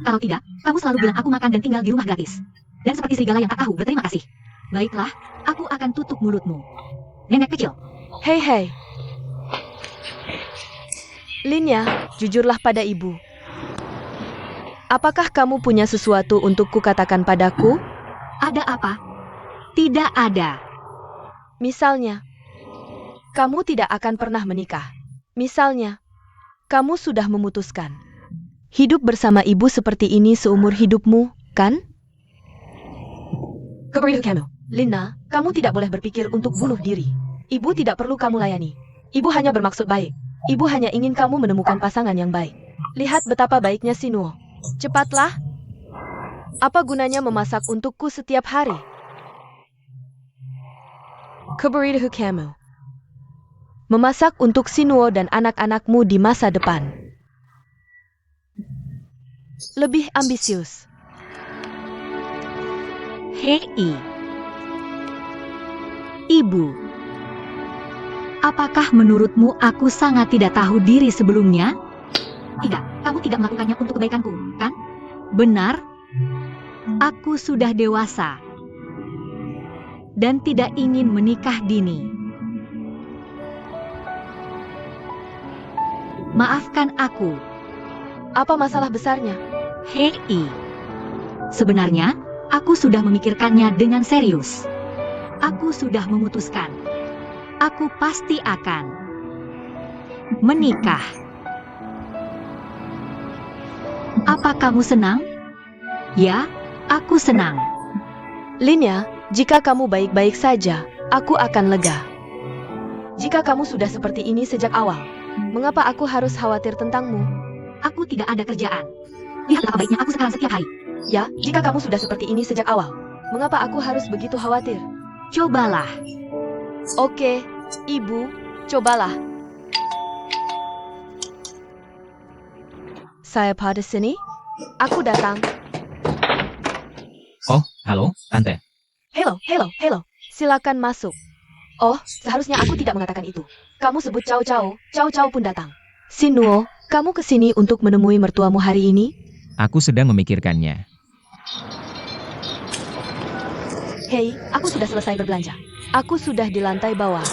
Kalau tidak, kamu selalu bilang aku makan dan tinggal di rumah gratis. Dan seperti serigala yang tak tahu berterima kasih. Baiklah, aku akan tutup mulutmu. Nenek kecil. Hei. Linya, jujurlah pada ibu. Apakah kamu punya sesuatu untuk kukatakan padaku? Ada apa? Tidak ada. Misalnya, kamu tidak akan pernah menikah. Misalnya, kamu sudah memutuskan hidup bersama ibu seperti ini seumur hidupmu, kan? Lina, kamu tidak boleh berpikir untuk bunuh diri. Ibu tidak perlu kamu layani. Ibu hanya bermaksud baik. Ibu hanya ingin kamu menemukan pasangan yang baik. Lihat betapa baiknya Sinuo. Cepatlah. Apa gunanya memasak untukku setiap hari? Kabarito kamu. Memasak untuk Sinuo dan anak-anakmu di masa depan. Lebih ambisius. Hei. Ibu. Apakah menurutmu aku sangat tidak tahu diri sebelumnya? Tidak, kamu tidak melakukannya untuk kebaikanku, kan? Benar. Aku sudah dewasa. Dan tidak ingin menikah dini. Maafkan aku. Apa masalah besarnya? Hei. Sebenarnya, aku sudah memikirkannya dengan serius. Aku sudah memutuskan. Aku pasti akan menikah. Apa kamu senang? Ya, aku senang. Linya, jika kamu baik-baik saja, aku akan lega. Jika kamu sudah seperti ini sejak awal, mengapa aku harus khawatir tentangmu? Aku tidak ada kerjaan. Lihat betapa baiknya aku sekarang setiap hari. Ya, jika kamu sudah seperti ini sejak awal, mengapa aku harus begitu khawatir? Cobalah. Oke, ibu, cobalah. Saya pada sini. Aku datang. Oh, halo, Tante. Hello. Silakan masuk. Oh, seharusnya aku tidak mengatakan itu. Kamu sebut Cao pun datang. Sinuo, kamu kesini untuk menemui mertuamu hari ini? Aku sedang memikirkannya. Hei, aku sudah selesai berbelanja. Aku sudah di lantai bawah.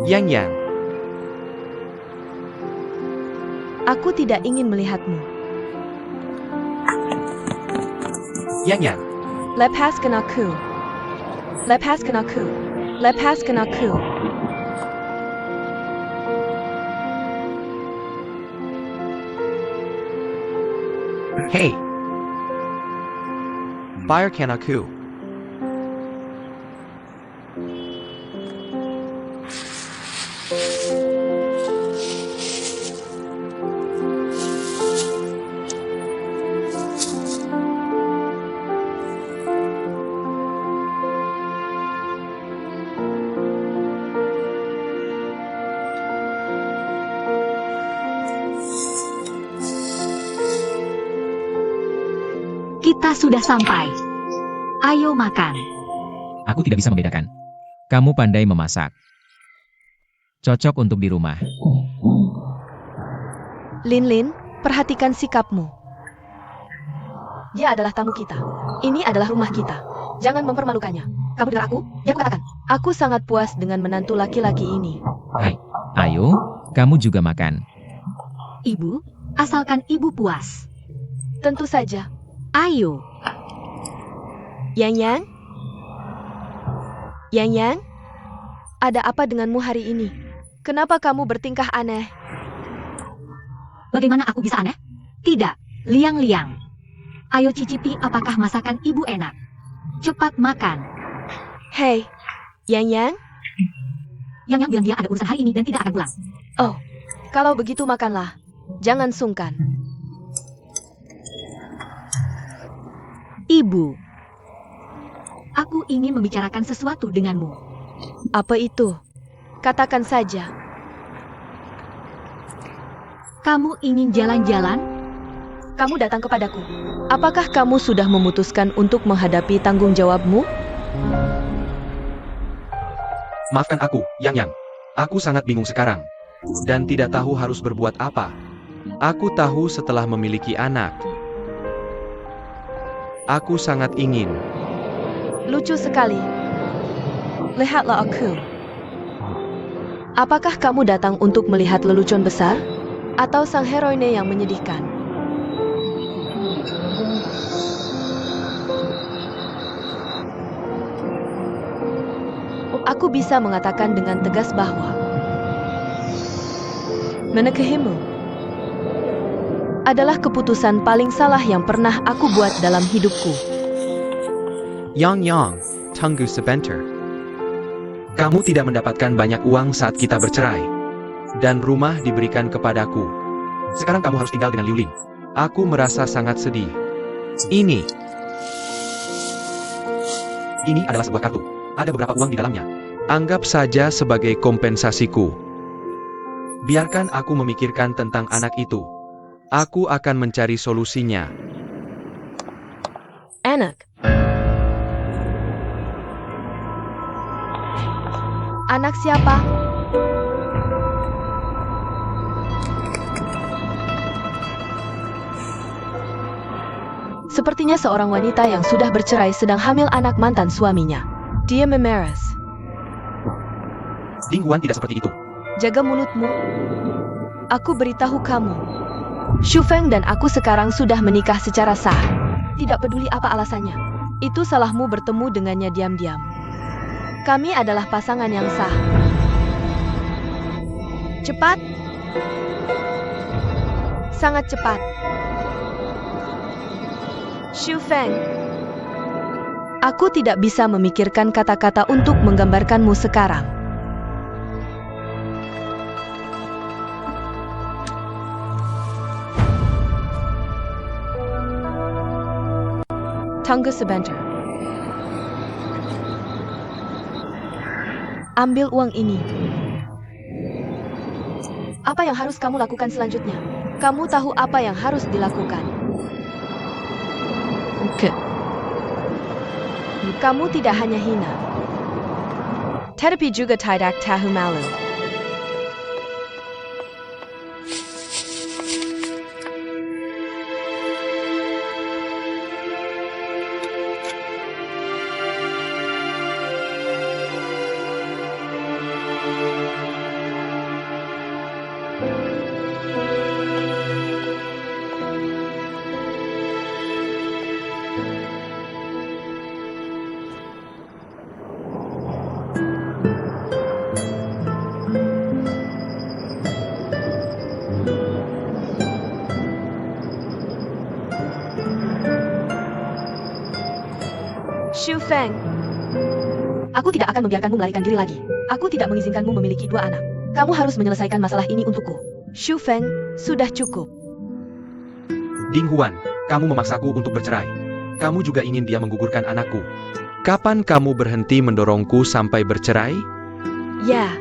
Yang. Aku tidak ingin melihatmu. Yang. Lepaskan aku. Lepaskan aku. Lepaskan aku. Hey. Biarkan aku. Kita sudah sampai. Ayo makan. Aku tidak bisa membedakan. Kamu pandai memasak. Cocok untuk di rumah. Lin, perhatikan sikapmu. Dia adalah tamu kita. Ini adalah rumah kita. Jangan mempermalukannya. Kamu dengar aku? Ya, aku katakan. Aku sangat puas dengan menantu laki-laki ini. Hai, ayo, kamu juga makan. Ibu, asalkan ibu puas. Tentu saja. Ayo. Yang? Yang? Ada apa denganmu hari ini? Kenapa kamu bertingkah aneh? Bagaimana aku bisa aneh? Tidak, liang-liang. Ayo cicipi apakah masakan ibu enak. Cepat makan. Hei, Yang? Yang bilang dia ada urusan hari ini dan tidak akan pulang. Oh, kalau begitu makanlah. Jangan sungkan. Ibu, aku ingin membicarakan sesuatu denganmu. Apa itu? Katakan saja. Kamu ingin jalan-jalan? Kamu datang kepadaku. Apakah kamu sudah memutuskan untuk menghadapi tanggung jawabmu? Maafkan aku, Yang. Aku sangat bingung sekarang. Dan tidak tahu harus berbuat apa. Aku tahu setelah memiliki anak. Aku sangat ingin. Lucu sekali. Lihatlah aku. Apakah kamu datang untuk melihat lelucon besar? Atau sang heroine yang menyedihkan? Aku bisa mengatakan dengan tegas bahwa menikahimu adalah keputusan paling salah yang pernah aku buat dalam hidupku. Yang, tunggu sebentar. Kamu tidak mendapatkan banyak uang saat kita bercerai. Dan rumah diberikan kepadaku. Sekarang kamu harus tinggal dengan Liu Ling. Aku merasa sangat sedih. Ini adalah sebuah kartu. Ada beberapa uang di dalamnya. Anggap saja sebagai kompensasiku. Biarkan aku memikirkan tentang anak itu. Aku akan mencari solusinya. Anak. Anak siapa? Sepertinya seorang wanita yang sudah bercerai sedang hamil anak mantan suaminya. Dia memeras. Lingguan tidak seperti itu. Jaga mulutmu. Aku beritahu kamu. Xu Feng dan aku sekarang sudah menikah secara sah. Tidak peduli apa alasannya. Itu salahmu bertemu dengannya diam-diam. Kami adalah pasangan yang sah. Cepat. Sangat cepat. Xu Feng. Aku tidak bisa memikirkan kata-kata untuk menggambarkanmu sekarang. Tunggu sebentar. Ambil uang ini. Apa yang harus kamu lakukan selanjutnya? Kamu tahu apa yang harus dilakukan. Kamu tidak hanya hina, tetapi juga tidak tahu malu. Shu Feng. Aku tidak akan membiarkanmu melarikan diri lagi. Aku tidak mengizinkanmu memiliki 2 anak. Kamu harus menyelesaikan masalah ini untukku. Shu Feng, sudah cukup. Ding Huan, kamu memaksaku untuk bercerai. Kamu juga ingin dia menggugurkan anakku. Kapan kamu berhenti mendorongku sampai bercerai? Ya.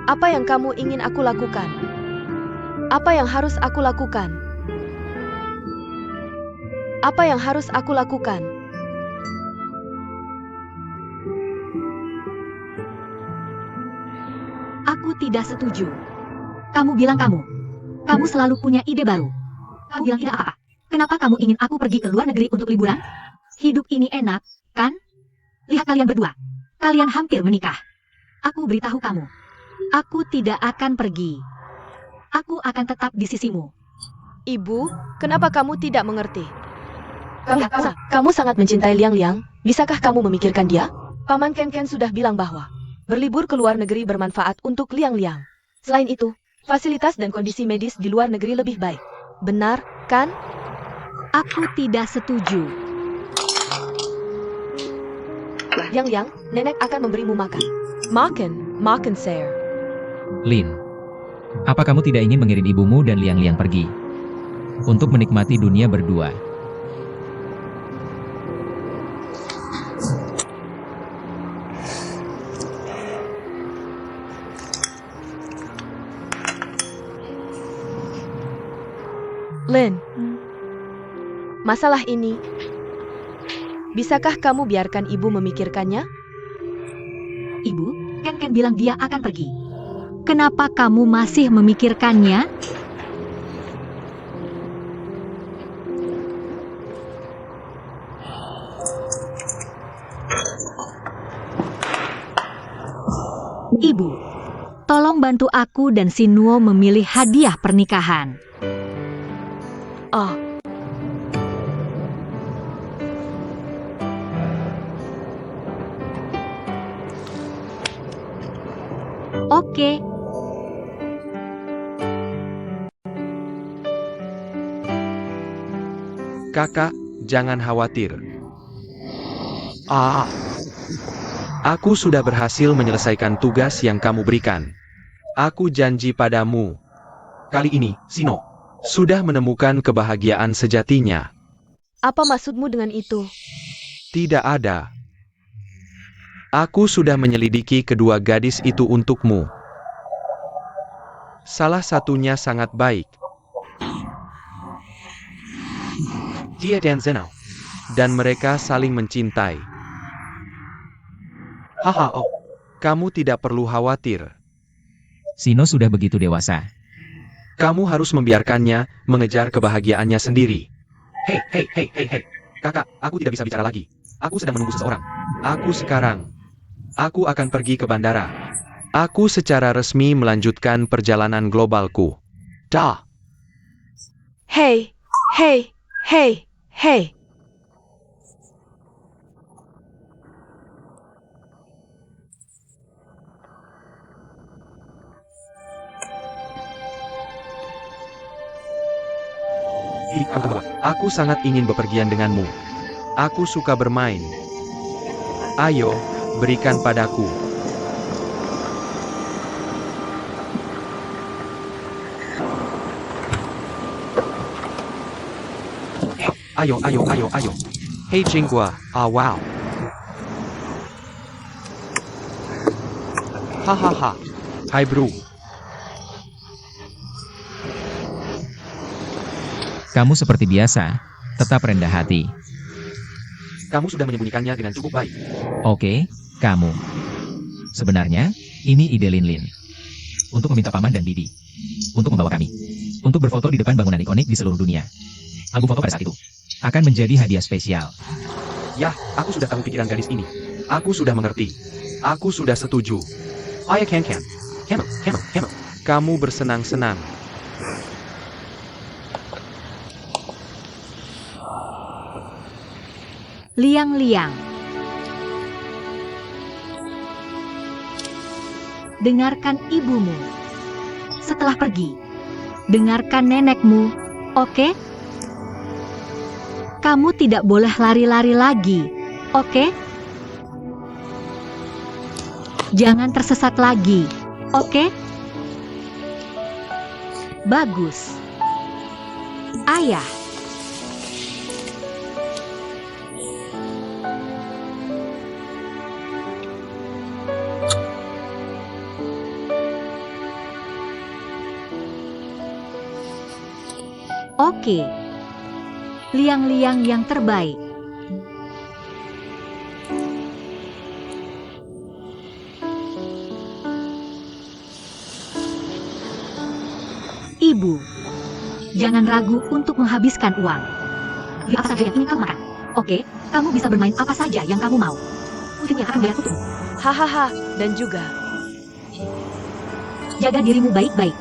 Apa yang kamu ingin aku lakukan? Apa yang harus aku lakukan? Apa yang harus aku lakukan? Aku tidak setuju. Kamu bilang kamu selalu punya ide baru. Kamu bilang tidak apa-apa. Kenapa kamu ingin aku pergi ke luar negeri untuk liburan? Hidup ini enak, kan? Lihat kalian berdua. Kalian hampir menikah. Aku beritahu kamu. Aku tidak akan pergi. Aku akan tetap di sisimu. Ibu, kenapa kamu tidak mengerti? Kamu sangat mencintai Liang Liang. Bisakah kamu memikirkan dia? Paman Ken Ken sudah bilang bahwa berlibur ke luar negeri bermanfaat untuk Liang Liang. Selain itu, fasilitas dan kondisi medis di luar negeri lebih baik. Benar, kan? Aku tidak setuju. Liang Liang, nenek akan memberimu makan. Makan, sir. Lin, apa kamu tidak ingin mengirim ibumu dan Liang Liang pergi? Untuk menikmati dunia berdua. Lin, masalah ini, bisakah kamu biarkan ibu memikirkannya? Ibu, Ken Ken bilang dia akan pergi. Kenapa kamu masih memikirkannya? Ibu, tolong bantu aku dan Sinuo memilih hadiah pernikahan. Oh, Oke. Kakak, jangan khawatir. Aku sudah berhasil menyelesaikan tugas yang kamu berikan. Aku janji padamu. Kali ini, Sino sudah menemukan kebahagiaan sejatinya. apa maksudmu dengan itu? Tidak ada. Aku sudah menyelidiki kedua gadis itu untukmu. Salah satunya sangat baik. Dia dan Zhenao. Dan mereka saling mencintai. Kamu tidak perlu khawatir. Sino sudah begitu dewasa. Kamu harus membiarkannya mengejar kebahagiaannya sendiri. Hei. Kakak, aku tidak bisa bicara lagi. Aku sedang menunggu seseorang. Aku akan pergi ke bandara. Aku secara resmi melanjutkan perjalanan globalku. Dah. Hei. Aku sangat ingin bepergian denganmu. Aku suka bermain. Ayo, berikan padaku. Ayo. Hei Jinghua, wow. Hahaha. Hai bro. Kamu seperti biasa, tetap rendah hati. Kamu sudah menyembunyikannya dengan cukup baik. Oke, kamu. Sebenarnya, ini ide Lin Lin. Untuk meminta paman dan bibi. Untuk membawa kami. Untuk berfoto di depan bangunan ikonik di seluruh dunia. Album foto pada saat itu akan menjadi hadiah spesial. Yah, aku sudah tahu pikiran gadis ini. Aku sudah mengerti. Aku sudah setuju. Ayo Ken. Kamu bersenang-senang. Liang Liang. Dengarkan ibumu. Setelah pergi, Dengarkan nenekmu, oke? Kamu tidak boleh lari-lari lagi, oke? Jangan tersesat lagi, oke? Bagus. Ayah. Oke. Liang-liang yang terbaik. Ibu, jangan ragu untuk menghabiskan uang. Beli apa saja yang ingin kamu makan. Oke, kamu bisa bermain apa saja yang kamu mau. Putri yang akan bayar kutu. Hahaha, dan juga, Jaga dirimu baik-baik.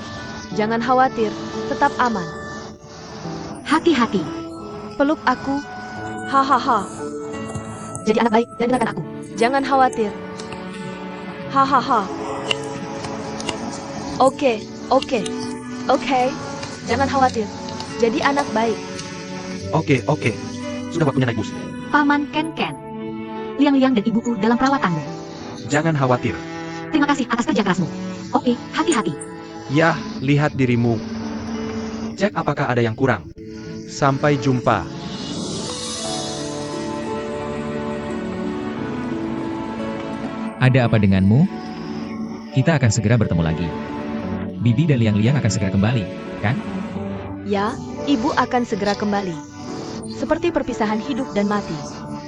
jangan khawatir, tetap aman. Hati-hati. Peluk aku. Hahaha, Jadi anak baik dan dengarkan aku. jangan khawatir. Hahaha. Oke, oke. Oke, jangan khawatir. Jadi anak baik. Oke, oke. Sudah waktunya naik bus. Paman Ken-Ken. Liang-liang dan ibuku dalam perawatanmu. Jangan khawatir. Terima kasih atas kerja kerasmu. Oke, hati-hati. Yah, lihat dirimu. Cek apakah ada yang kurang. Sampai jumpa. Ada apa denganmu? Kita akan segera bertemu lagi. Bibi dan Liang-Liang akan segera kembali, kan? Ya, ibu akan segera kembali. Seperti perpisahan hidup dan mati.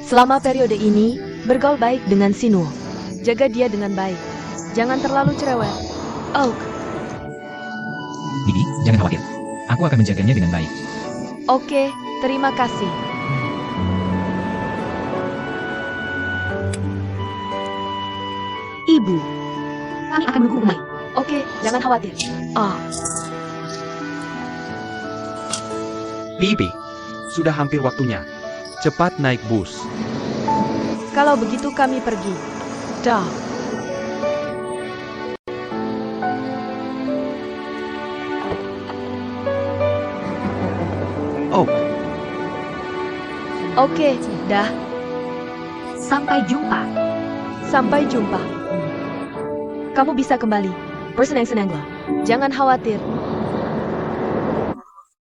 Selama periode ini, bergaul baik dengan Sinuo. Jaga dia dengan baik. Jangan terlalu cerewet. Oh, Bibi, jangan khawatir. Aku akan menjaganya dengan baik. oke, terima kasih. Ibu, kami akan menunggu kembali. Oke, jangan khawatir. Ah, Bibi, sudah hampir waktunya. Cepat naik bus. kalau begitu kami pergi. Dah. Oh, Oke, dah. Sampai jumpa. Sampai jumpa. Kamu bisa kembali. Bersenang-senanglah. Jangan khawatir.